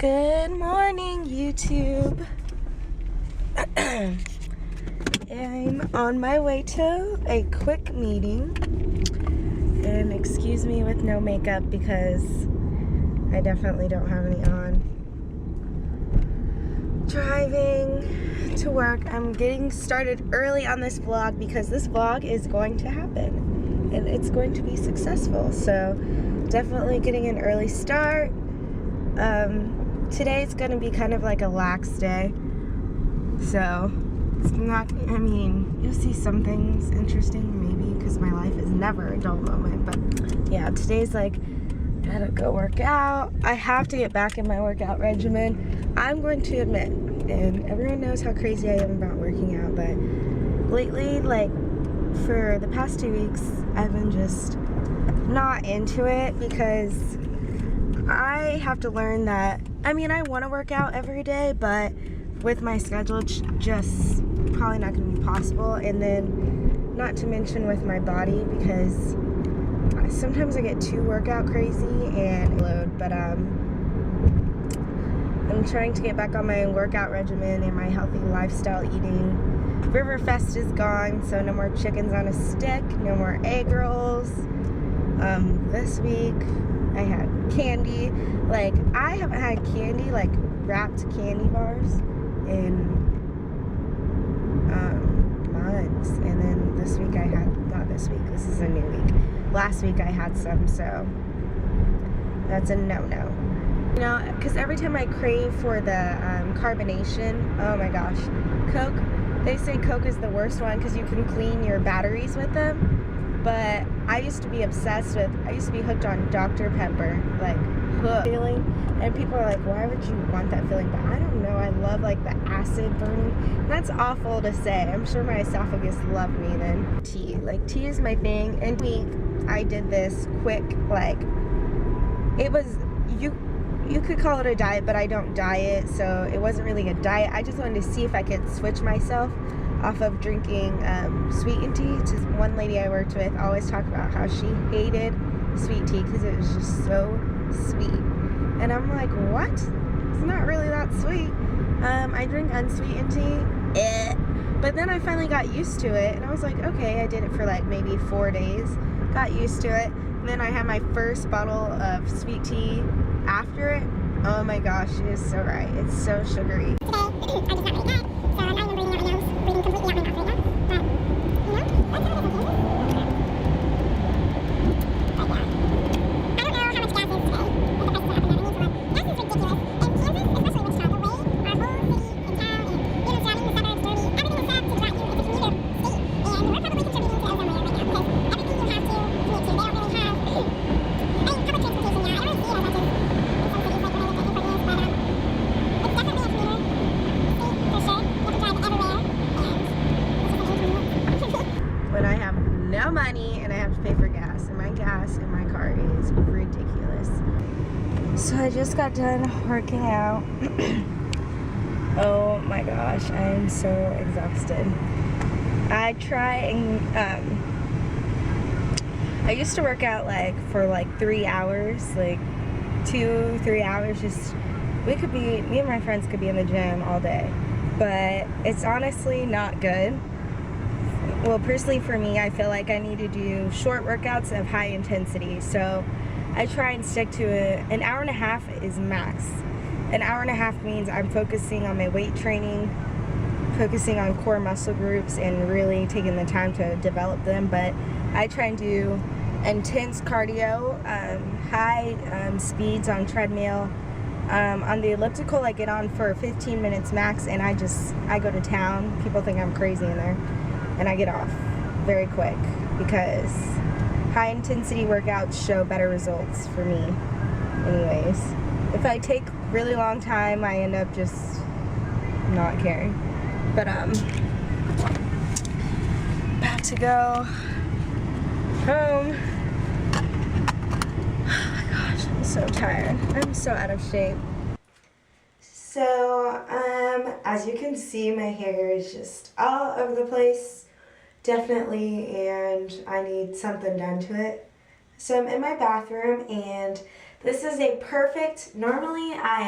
Good morning, YouTube. I'm on my way to a quick meeting. And excuse me with no makeup because I definitely don't have any on. Driving to work. I'm getting started early on this vlog because this vlog is going to happen. And it's going to be successful. So definitely getting an early start. Today's gonna be kind of like a lax day, so it's not, I mean, you'll see some things interesting maybe because my life is never a dull moment, but yeah, today's like, gotta go work out. I have to get back in my workout regimen. I'm going to admit, and everyone knows how crazy I am about working out, but lately, like for the past 2 weeks, I've been just not into it because I have to learn that, I mean, I want to work out every day, but with my schedule, it's just probably not going to be possible. And then, not to mention with my body, because sometimes I get too workout crazy and load, but I'm trying to get back on my workout regimen and my healthy lifestyle eating. Riverfest is gone, so no more chickens on a stick, no more egg rolls. This week, I had candy. Like, I haven't had candy, like wrapped candy bars in months. And then this week I had, not this week, this is a new week. Last week I had some, so that's a no-no. You know, because every time I crave for the carbonation, oh my gosh, Coke, they say Coke is the worst one because you can clean your batteries with them. But I used to be obsessed with, I used to be hooked on Dr. Pepper, like, hooked feeling, and people are like, why would you want that feeling? But I don't know, I love, like, the acid burning, and that's awful to say. I'm sure my esophagus loved me then. Tea, like, tea is my thing, and week, I did this quick, like, it was, you could call it a diet, but I don't diet, so it wasn't really a diet. I just wanted to see if I could switch myself off of drinking sweetened tea. Just one lady I worked with always talked about how she hated sweet tea because it was just so sweet. And I'm like, what? It's not really that sweet. I drink unsweetened tea. But then I finally got used to it, and I was like, okay, I did it for like maybe 4 days. Got used to it. And then I had my first bottle of sweet tea after it. Oh my gosh, it is so right. It's so sugary. Today, I just got really good, so I'm not even breathing out my nose, breathing completely out my mouth right now. But, you know, that's how it is in Kansas. But yeah. I don't know how much gas is today. With the prices are up and down, I need to look. Gas is ridiculous. In Kansas, especially Wichita, the way our whole city and town and even surrounding the suburbs, dirty, everything is set to not you. It's a commuter state. And we're probably contributing to ozone layer right now because everything you have to commute to, they don't really have. I mean, public transportation, yeah, I don't really see it as much as when I have no money and I have to pay for gas, and my gas in my car is ridiculous. So I just got done working out. Oh my gosh, I am so exhausted. I try and I used to work out like for like 3 hours, like 2-3 hours. Just me and my friends could be in the gym all day, but it's honestly not good. Well, personally for me, I feel like I need to do short workouts of high intensity. So I try and stick to an hour and a half is max. An hour and a half means I'm focusing on my weight training, focusing on core muscle groups, and really taking the time to develop them. But I try and do intense cardio, high speeds on treadmill. On the elliptical, I get on for 15 minutes max, and I go to town. People think I'm crazy in there. And I get off very quick because high intensity workouts show better results for me anyways. If I take really long time, I end up just not caring. But about to go home. Oh my gosh, I'm so tired. I'm so out of shape. So as you can see, my hair is just all over the place. Definitely, and I need something done to it. So I'm in my bathroom, and this is a perfect, normally I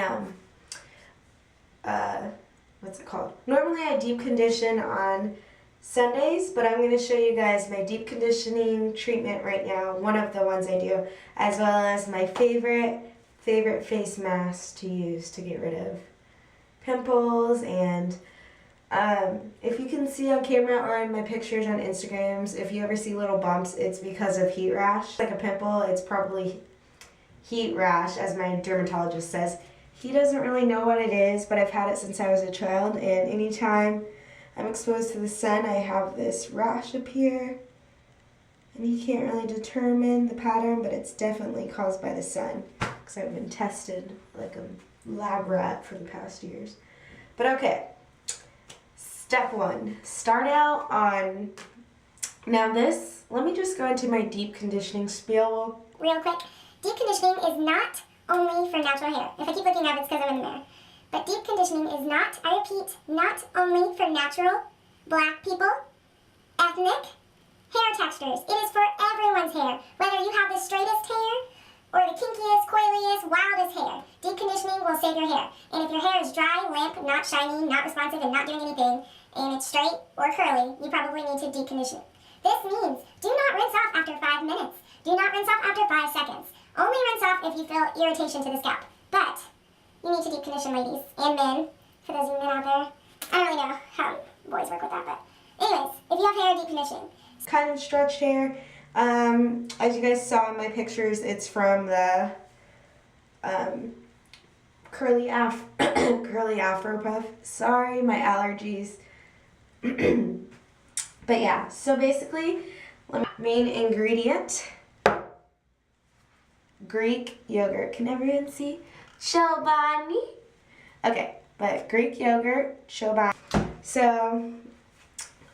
what's it called? Normally I deep condition on Sundays, but I'm going to show you guys my deep conditioning treatment right now, one of the ones I do, as well as my favorite face mask to use to get rid of pimples. And if you can see on camera or in my pictures on Instagrams, if you ever see little bumps, it's because of heat rash. Like a pimple, it's probably heat rash, as my dermatologist says. He doesn't really know what it is, but I've had it since I was a child, and anytime I'm exposed to the sun, I have this rash appear, and he can't really determine the pattern, but it's definitely caused by the sun, because I've been tested like a lab rat for the past years. But okay, step one, start out on, now this, let me just go into my deep conditioning spiel real quick. Deep conditioning is not only for natural hair. If I keep looking up, it's because I'm in the mirror. But deep conditioning is not, I repeat, not only for natural, black people, ethnic, hair textures. It is for everyone's hair. Whether you have the straightest hair or the kinkiest, coiliest, wildest hair, deep conditioning will save your hair. And if your hair is dry, limp, not shiny, not responsive, and not doing anything, and it's straight or curly, you probably need to deep condition it. This means do not rinse off after 5 minutes. Do not rinse off after 5 seconds. Only rinse off if you feel irritation to the scalp. But you need to deep condition, ladies and men. For those of you men out there, I don't really know how boys work with that, but anyways, if you have hair, deep conditioning. kind of stretched hair. As you guys saw in my pictures, it's from the curly afro puff. Sorry, my allergies. But yeah, so basically, main ingredient, Greek yogurt. Can everyone see? Chobani. Okay, but Greek yogurt, Chobani. So,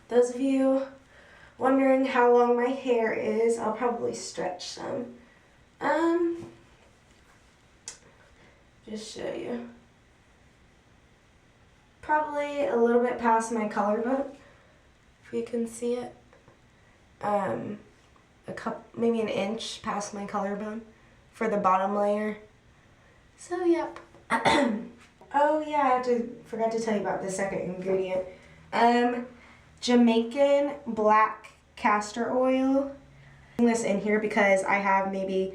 those of you wondering how long my hair is, I'll probably stretch some. Just show you. Probably a little bit past my collarbone, if you can see it. Maybe an inch past my collarbone for the bottom layer. So yep. Oh yeah, forgot to tell you about the second ingredient. Jamaican black castor oil. I'm putting this in here because I have maybe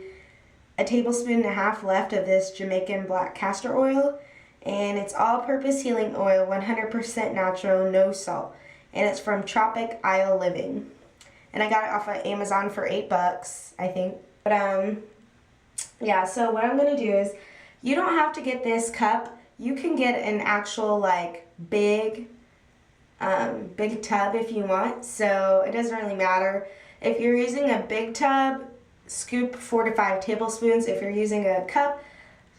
a tablespoon and a half left of this Jamaican black castor oil, and it's all-purpose healing oil, 100% natural, no salt, and it's from Tropic Isle Living, and I got it off of Amazon for $8, I think. But yeah, so what I'm gonna do is, you don't have to get this cup. You can get an actual like big tub if you want, so it doesn't really matter. If you're using a big tub, scoop 4 to 5 tablespoons. If you're using a cup,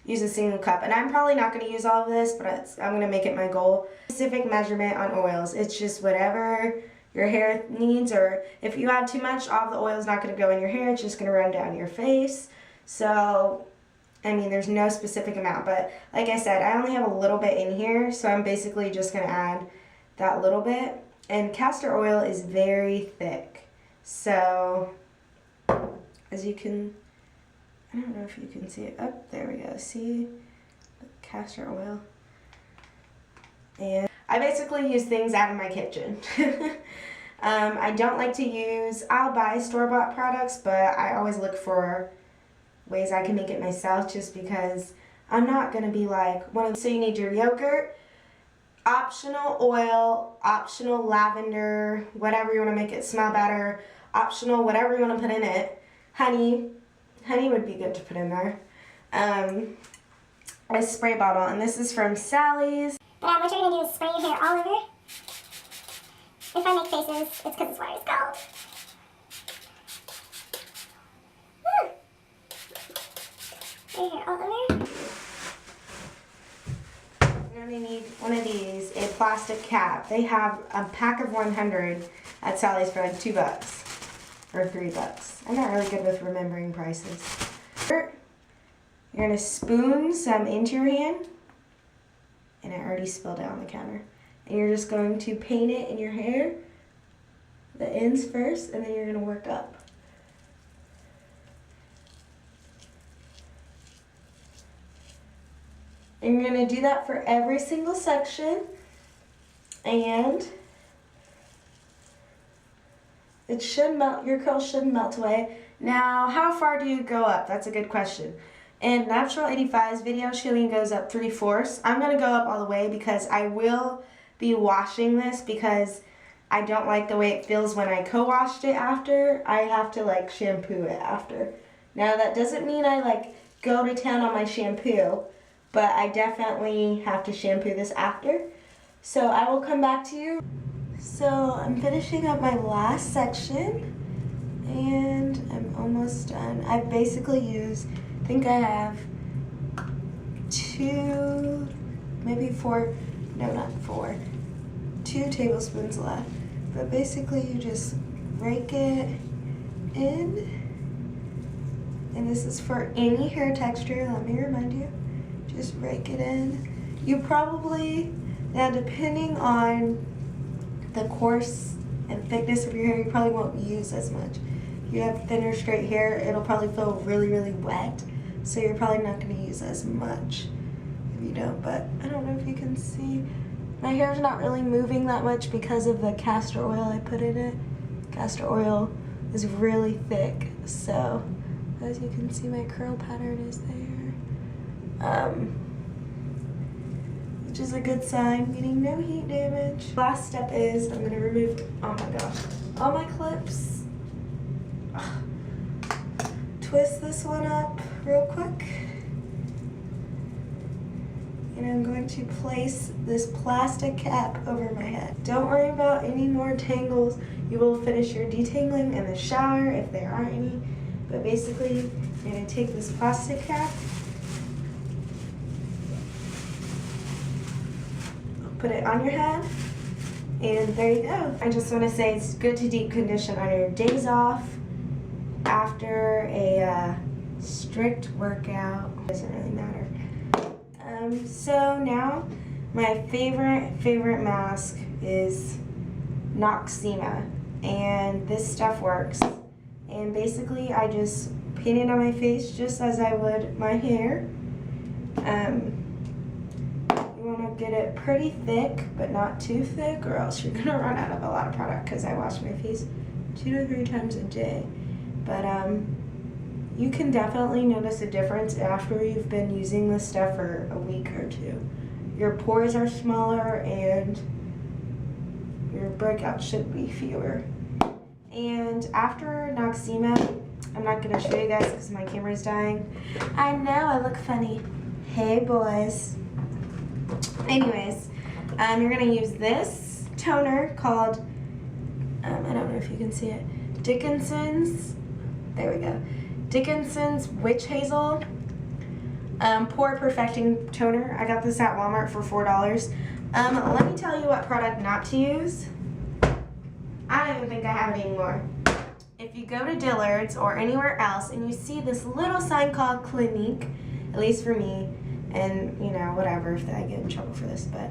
use a single cup. And I'm probably not going to use all of this, but I'm going to make it my goal. Specific measurement on oils. It's just whatever your hair needs, or if you add too much, all of the oil is not going to go in your hair. It's just going to run down your face. So, I mean, there's no specific amount, but like I said, I only have a little bit in here, so I'm basically just going to add that little bit. And castor oil is very thick, so as you can, I don't know if you can see it. Oh, there we go. See? Castor oil. And I basically use things out of my kitchen. I don't like to use, I'll buy store-bought products, but I always look for ways I can make it myself, just because I'm not going to be like so you need your yogurt, optional oil, optional lavender, whatever you want to make it smell better, optional whatever you want to put in it. Honey would be good to put in there. A spray bottle, and this is from Sally's. But what you're going to do is spray your hair all over. If I make faces, it's because this water is cold. Spray your hair all over. You're going to need one of these, a plastic cap. They have a pack of 100 at Sally's for like $2 or $3. I'm not really good with remembering prices. You're going to spoon some into your hand, and it already spilled out on the counter. And you're just going to paint it in your hair, the ends first, and then you're going to work up. And you're going to do that for every single section. And it should melt, your curls should melt away. Now, how far do you go up? That's a good question. In Natural 85's video, she only goes up 3/4. I'm going to go up all the way because I will be washing this because I don't like the way it feels when I co-washed it after. I have to like shampoo it after. Now that doesn't mean I like go to town on my shampoo, but I definitely have to shampoo this after. So I will come back to you. So I'm finishing up my last section and I'm almost done. I basically used, I think I have 2, maybe 4, no not 4, 2 tablespoons left. But basically you just rake it in, and this is for any hair texture, let me remind you, just rake it in. You probably, now depending on the coarse and thickness of your hair, you probably won't use as much. If you have thinner straight hair, it'll probably feel really, really wet, so you're probably not going to use as much if you don't, but I don't know if you can see. My hair's not really moving that much because of the castor oil I put in it. Castor oil is really thick, so as you can see my curl pattern is there. Which is a good sign, meaning no heat damage. Last step is I'm gonna remove, oh my gosh, all my clips. Twist this one up real quick. And I'm going to place this plastic cap over my head. Don't worry about any more tangles. You will finish your detangling in the shower if there aren't any. But basically, you're going to take this plastic cap, put it on your head, and there you go. I just want to say it's good to deep condition on your days off after a strict workout. It doesn't really matter. So now my favorite mask is Noxzema, and this stuff works. And basically I just paint it on my face just as I would my hair. You want to get it pretty thick, but not too thick, or else you're gonna run out of a lot of product, because I wash my face 2 to 3 times a day. But you can definitely notice a difference after you've been using this stuff for a week or 2. Your pores are smaller and your breakouts should be fewer. And after Noxzema, I'm not going to show you guys because my camera's dying. I know I look funny. Hey boys. Anyways, you're going to use this toner called, I don't know if you can see it, Dickinson's, there we go. Dickinson's Witch Hazel Pore Perfecting Toner. I got this at Walmart for $4. Let me tell you what product not to use. I don't even think I have it anymore. If you go to Dillard's or anywhere else and you see this little sign called Clinique, at least for me, and you know, whatever if I get in trouble for this, but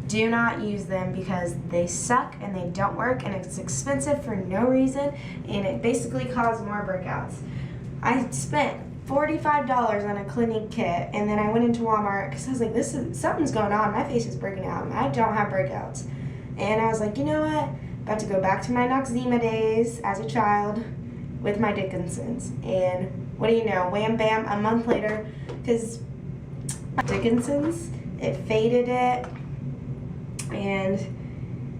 do not use them because they suck and they don't work and it's expensive for no reason and it basically causes more breakouts. I spent $45 on a Clinique kit, and then I went into Walmart because I was like, something's going on. My face is breaking out. I don't have breakouts. And I was like, you know what? About to go back to my Noxzema days as a child with my Dickinson's. And what do you know? Wham bam, a month later, because Dickinson's, it faded it, and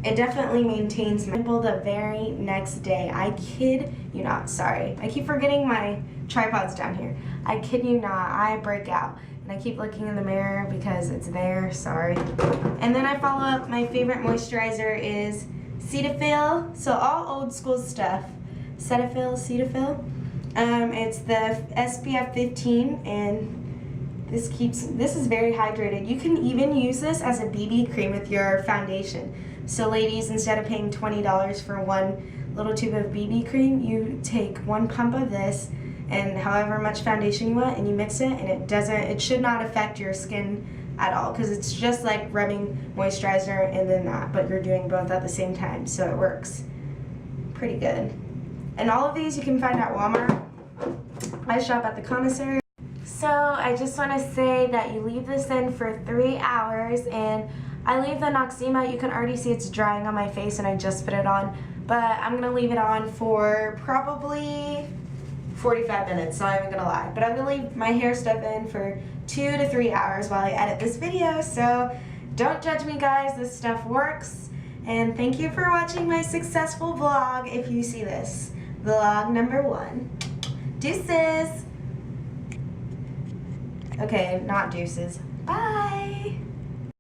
it definitely maintains my pimple the very next day. I kid you not. Sorry. I keep forgetting my tripod's down here. I kid you not. I break out. And I keep looking in the mirror because it's there. Sorry. And then I follow up. My favorite moisturizer is Cetaphil. So all old school stuff. Cetaphil. It's the SPF 15, and this is very hydrated. You can even use this as a BB cream with your foundation. So ladies, instead of paying $20 for one little tube of BB cream, you take 1 pump of this and however much foundation you want, and you mix it, and it should not affect your skin at all, because it's just like rubbing moisturizer and then that, but you're doing both at the same time, so it works pretty good. And all of these you can find at Walmart. I shop at the commissary. So I just want to say that you leave this in for 3 hours, and I leave the Noxzema. You can already see it's drying on my face and I just put it on, but I'm going to leave it on for probably 45 minutes, not even going to lie. But I'm going to leave my hair stuff in for 2 to 3 hours while I edit this video, so don't judge me guys, this stuff works. And thank you for watching my successful vlog if you see this. Vlog number 1. Deuces! Okay, not deuces. Bye!